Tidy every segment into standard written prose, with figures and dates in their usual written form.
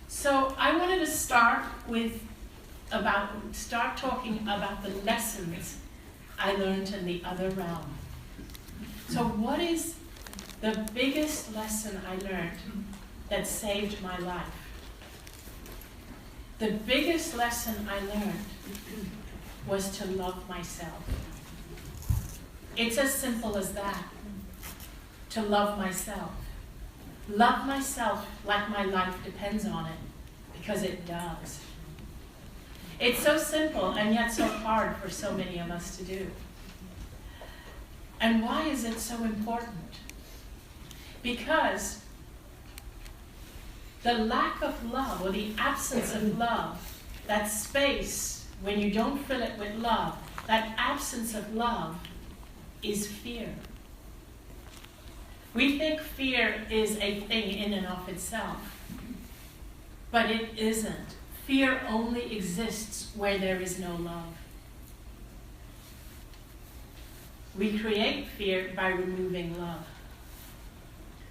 So I wanted to start talking about the lessons I learned in the other realm. So what is the biggest lesson I learned that saved my life? The biggest lesson I learned was to love myself. It's as simple as that. To love myself. Love myself like my life depends on it, because it does. It's so simple and yet so hard for so many of us to do. And why is it so important? Because the lack of love, or the absence of love, that space when you don't fill it with love, that absence of love is fear. We think fear is a thing in and of itself, but it isn't. Fear only exists where there is no love. We create fear by removing love.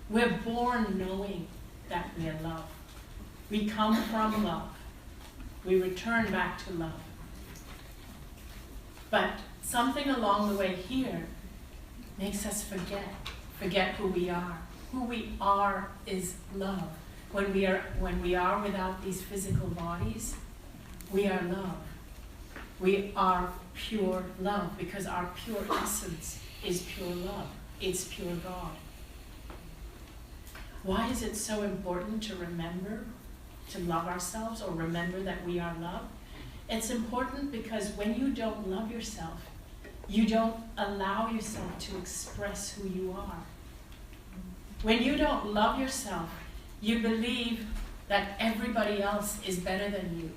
We're born knowing that we are loved. We come from love. We return back to love. But something along the way here makes us forget who we are. Who we are is love. When we are without these physical bodies, we are love. We are pure love, because our pure essence is pure love. It's pure God. Why is it so important to remember to love ourselves, or remember that we are love? It's important because when you don't love yourself, you don't allow yourself to express who you are. When you don't love yourself, you believe that everybody else is better than you.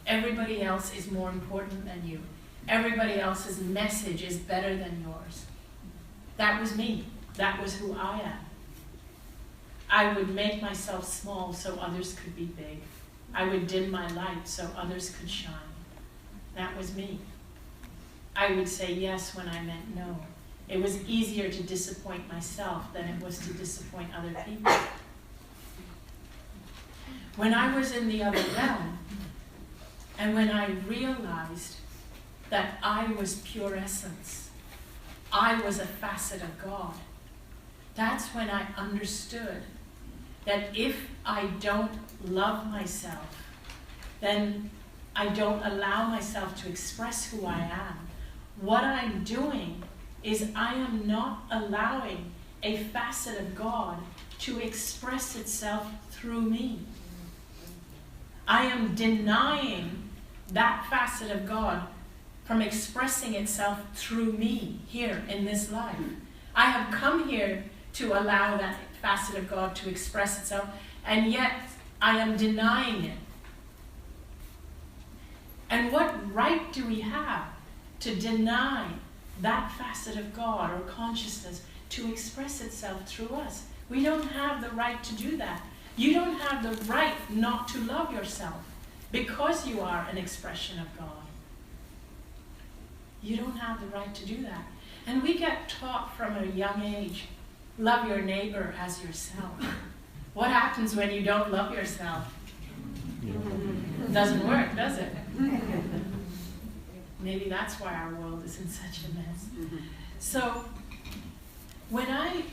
Everybody else is more important than you. Everybody else's message is better than yours. That was me. That was who I am. I would make myself small so others could be big. I would dim my light so others could shine. That was me. I would say yes when I meant no. It was easier to disappoint myself than it was to disappoint other people. When I was in the other realm, and when I realized that I was pure essence, I was a facet of God, that's when I understood that if I don't love myself, then I don't allow myself to express who I am. What I'm doing is I am not allowing a facet of God to express itself through me. I am denying that facet of God from expressing itself through me here in this life. I have come here to allow that facet of God to express itself, and yet I am denying it. And what right do we have to deny that facet of God or consciousness to express itself through us? We don't have the right to do that. You don't have the right not to love yourself because you are an expression of God. You don't have the right to do that. And we get taught from a young age, love your neighbor as yourself. What happens when you don't love yourself? It doesn't work, does it? Maybe that's why our world is in such a mess. So, when I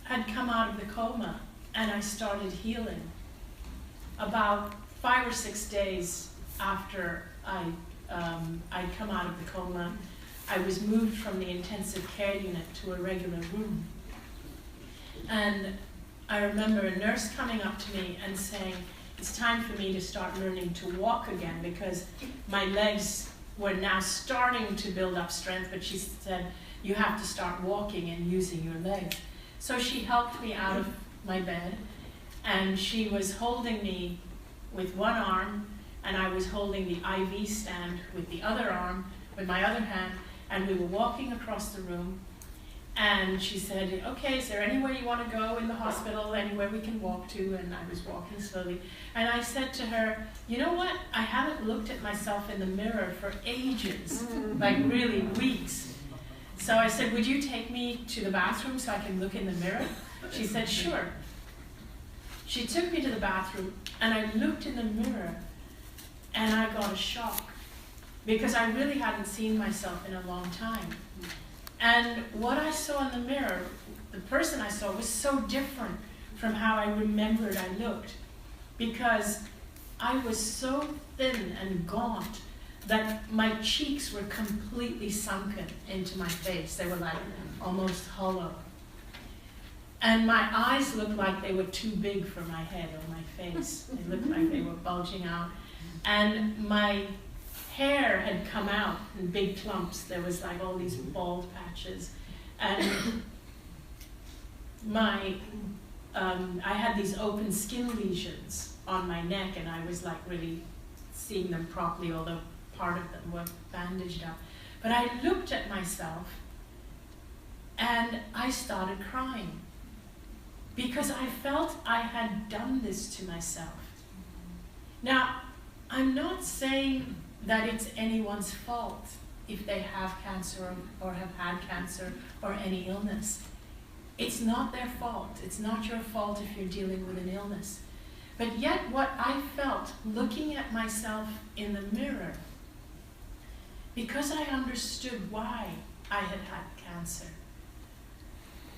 had come out of the coma and I started healing, about 5 or 6 days after I'd come out of the coma, I was moved from the intensive care unit to a regular room. And I remember a nurse coming up to me and saying, it's time for me to start learning to walk again, because my legs were now starting to build up strength, but she said, you have to start walking and using your legs. So she helped me out of my bed, and she was holding me with one arm, and I was holding the IV stand with the other arm, with my other hand, and we were walking across the room. And she said, okay, is there anywhere you want to go in the hospital, anywhere we can walk to? And I was walking slowly. And I said to her, you know what? I haven't looked at myself in the mirror for ages, like really weeks. So I said, would you take me to the bathroom so I can look in the mirror? She said, sure. she took me to the bathroom, and I looked in the mirror, and I got a shock, because I really hadn't seen myself in a long time. And what I saw in the mirror, the person I saw, was so different from how I remembered I looked, because I was so thin and gaunt that my cheeks were completely sunken into my face. They were like almost hollow. And my eyes looked like they were too big for my head or my face. They looked like they were bulging out. And my hair had come out in big clumps. There was like all these bald patches. And I had these open skin lesions on my neck, and I was like really seeing them properly, although part of them were bandaged up. But I looked at myself, and I started crying, because I felt I had done this to myself. Now, I'm not saying that it's anyone's fault if they have cancer or have had cancer or any illness. It's not their fault. It's not your fault if you're dealing with an illness. But yet what I felt looking at myself in the mirror, because I understood why I had had cancer,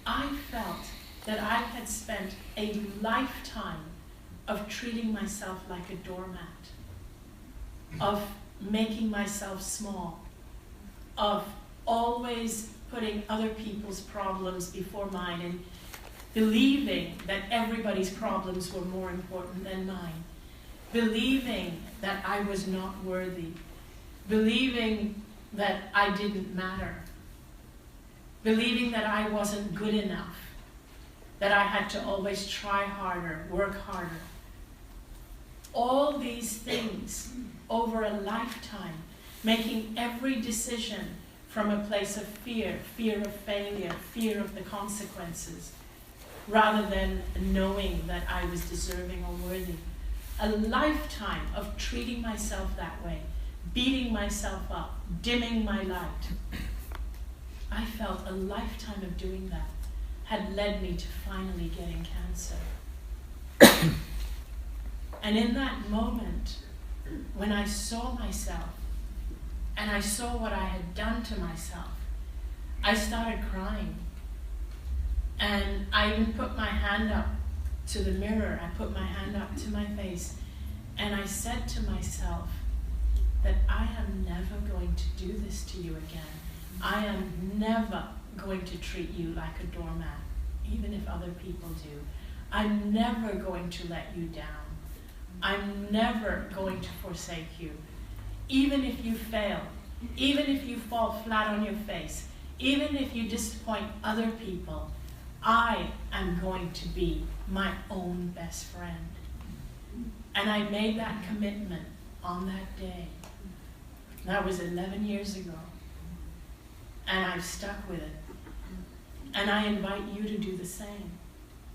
I felt that I had spent a lifetime of treating myself like a doormat, of making myself small, of always putting other people's problems before mine and believing that everybody's problems were more important than mine, believing that I was not worthy, believing that I didn't matter, believing that I wasn't good enough, that I had to always try harder, work harder. All these things over a lifetime, making every decision from a place of fear, fear of failure, fear of the consequences, rather than knowing that I was deserving or worthy. A lifetime of treating myself that way, beating myself up, dimming my light. I felt a lifetime of doing that had led me to finally getting cancer. And in that moment, when I saw myself, and I saw what I had done to myself, I started crying. And I even put my hand up to the mirror. I put my hand up to my face, and I said to myself that I am never going to do this to you again. I am never going to treat you like a doormat, even if other people do. I'm never going to let you down. I'm never going to forsake you. Even if you fail, even if you fall flat on your face, even if you disappoint other people, I am going to be my own best friend. And I made that commitment on that day. That was 11 years ago. And I've stuck with it. And I invite you to do the same.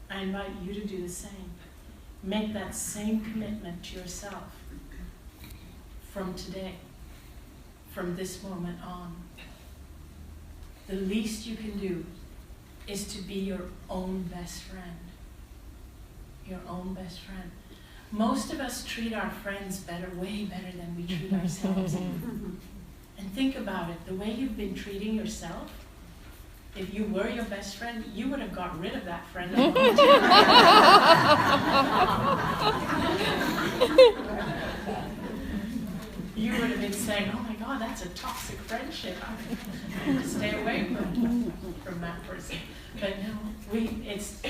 I invite you to do the same. Make that same commitment to yourself from today, from this moment on. The least you can do is to be your own best friend. Your own best friend. Most of us treat our friends better, way better than we treat ourselves. And think about it, the way you've been treating yourself, if you were your best friend, you would have got rid of that friend. You would have been saying, oh my God, that's a toxic friendship. I need to stay away from that person. But no, it's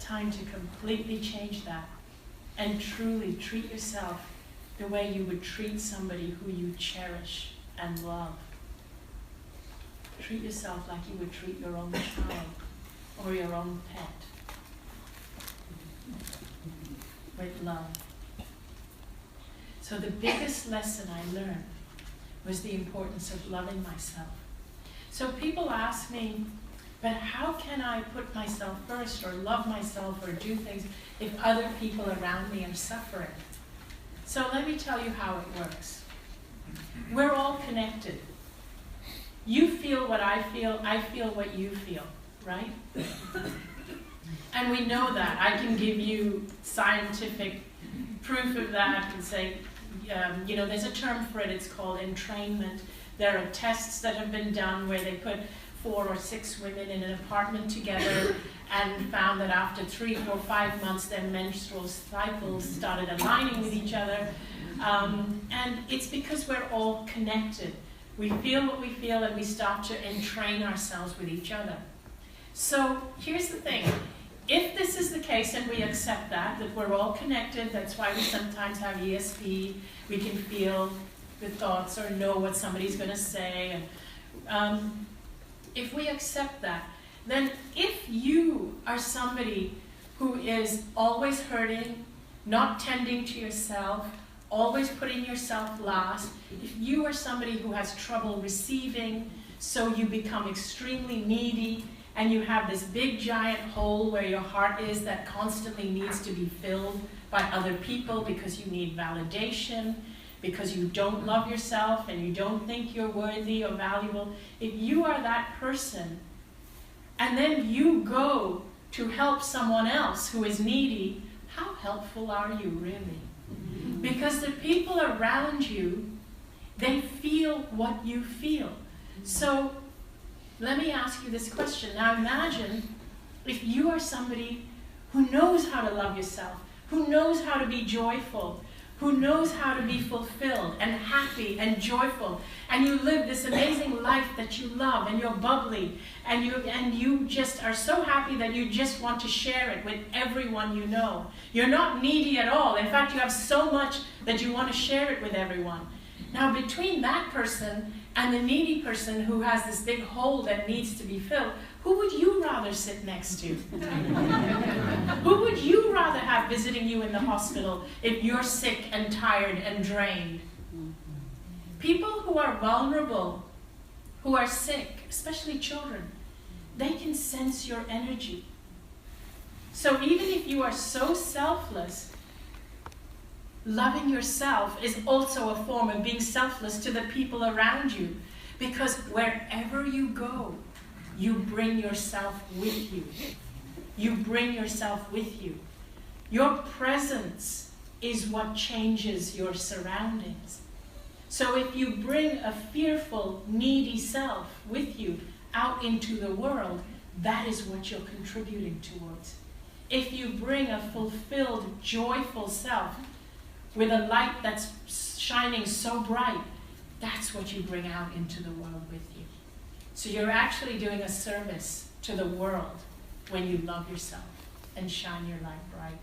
time to completely change that and truly treat yourself the way you would treat somebody who you cherish and love. Treat yourself like you would treat your own child or your own pet, with love. So the biggest lesson I learned was the importance of loving myself. So people ask me, but how can I put myself first or love myself or do things if other people around me are suffering? So let me tell you how it works. We're all connected. You feel what I feel what you feel, right? And we know that. I can give you scientific proof of that and say, you know, there's a term for it, it's called entrainment. There are tests that have been done where they put 4 or 6 women in an apartment together and found that after 3, 4, 5 months their menstrual cycles started aligning with each other. And it's because we're all connected. We feel what we feel and we start to entrain ourselves with each other. So here's the thing. If this is the case and we accept that we're all connected, that's why we sometimes have ESP, we can feel the thoughts or know what somebody's going to say. And, if we accept that, then if you are somebody who is always hurting, not tending to yourself, always putting yourself last, if you are somebody who has trouble receiving, so you become extremely needy, and you have this big giant hole where your heart is that constantly needs to be filled by other people because you need validation, because you don't love yourself and you don't think you're worthy or valuable, if you are that person, and then you go to help someone else who is needy, how helpful are you really? Because the people around you, they feel what you feel. So let me ask you this question. Now imagine if you are somebody who knows how to love yourself, who knows how to be joyful, who knows how to be fulfilled and happy and joyful, and you live this amazing life that you love, and you're bubbly, and you just are so happy that you just want to share it with everyone you know. You're not needy at all. In fact, you have so much that you want to share it with everyone. Now, between that person and the needy person who has this big hole that needs to be filled, who would you rather sit next to? Who would you rather have visiting you in the hospital if you're sick and tired and drained? People who are vulnerable, who are sick, especially children, they can sense your energy. So even if you are so selfless, loving yourself is also a form of being selfless to the people around you, because wherever you go, you bring yourself with you. You bring yourself with you. Your presence is what changes your surroundings. So if you bring a fearful, needy self with you out into the world, that is what you're contributing towards. If you bring a fulfilled, joyful self with a light that's shining so bright, that's what you bring out into the world with you. So you're actually doing a service to the world when you love yourself and shine your light bright.